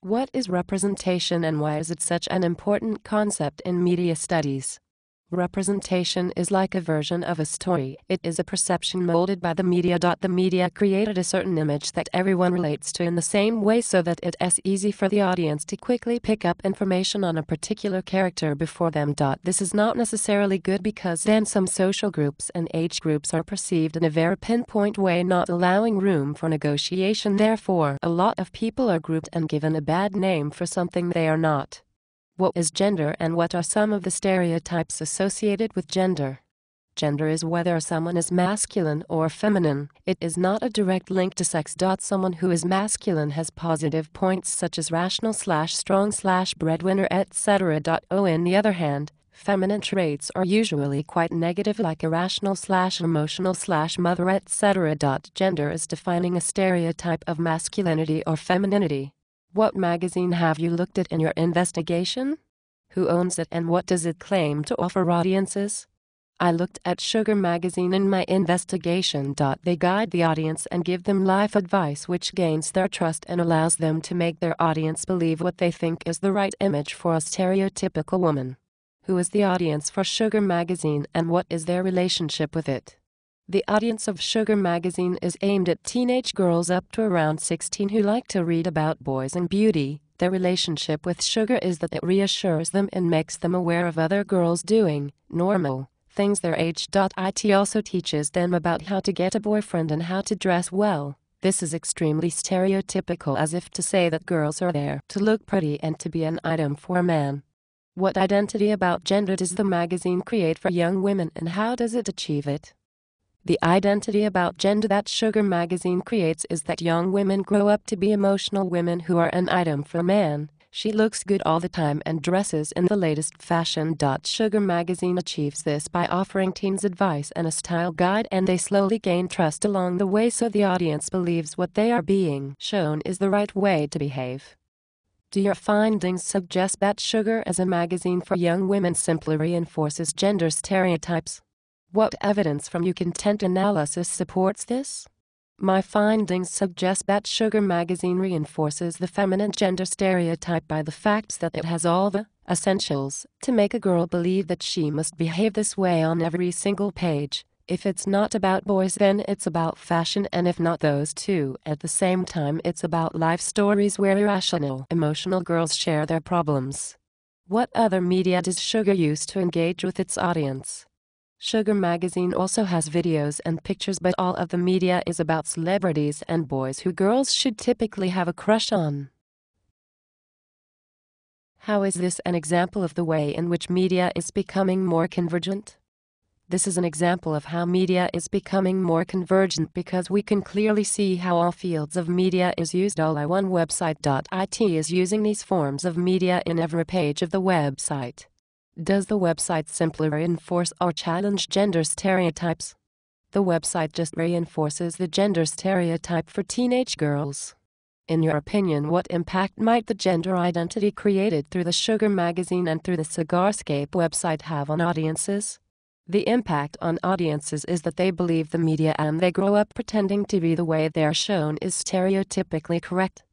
What is representation and why is it such an important concept in media studies? Representation is like a version of a story. It is a perception molded by the media. The media created a certain image that everyone relates to in the same way so that it is easy for the audience to quickly pick up information on a particular character before them. This is not necessarily good because then some social groups and age groups are perceived in a very pinpoint way, not allowing room for negotiation. Therefore, a lot of people are grouped and given a bad name for something they are not. What is gender and what are some of the stereotypes associated with gender? Gender is whether someone is masculine or feminine. It is not a direct link to sex. Someone who is masculine has positive points such as rational/strong/breadwinner, etc. On the other hand, feminine traits are usually quite negative like irrational/emotional/mother, etc. Gender is defining a stereotype of masculinity or femininity. What magazine have you looked at in your investigation? Who owns it and what does it claim to offer audiences? I looked at Sugar magazine in my investigation. They guide the audience and give them life advice which gains their trust and allows them to make their audience believe what they think is the right image for a stereotypical woman. Who is the audience for Sugar magazine and what is their relationship with it? The audience of Sugar magazine is aimed at teenage girls up to around 16 who like to read about boys and beauty. Their relationship with Sugar is that it reassures them and makes them aware of other girls doing normal things their age. It also teaches them about how to get a boyfriend and how to dress well. This is extremely stereotypical, as if to say that girls are there to look pretty and to be an item for a man. What identity about gender does the magazine create for young women and how does it achieve it? The identity about gender that Sugar magazine creates is that young women grow up to be emotional women who are an item for a man. She looks good all the time and dresses in the latest fashion. Sugar magazine achieves this by offering teens advice and a style guide, and they slowly gain trust along the way so the audience believes what they are being shown is the right way to behave. Do your findings suggest that Sugar as a magazine for young women simply reinforces gender stereotypes? What evidence from your content analysis supports this? My findings suggest that Sugar magazine reinforces the feminine gender stereotype by the fact that it has all the essentials to make a girl believe that she must behave this way on every single page. If it's not about boys, then it's about fashion, and if not those two at the same time, it's about life stories where irrational, emotional girls share their problems. What other media does Sugar use to engage with its audience? Sugar magazine also has videos and pictures, but all of the media is about celebrities and boys who girls should typically have a crush on. How is this an example of the way in which media is becoming more convergent? This is an example of how media is becoming more convergent because we can clearly see how all fields of media is used. All I1 website.it is using these forms of media in every page of the website. Does the website simply reinforce or challenge gender stereotypes? The website just reinforces the gender stereotype for teenage girls. In your opinion, what impact might the gender identity created through the Sugar magazine and through the Cigarscape website have on audiences? The impact on audiences is that they believe the media and they grow up pretending to be the way they are shown is stereotypically correct.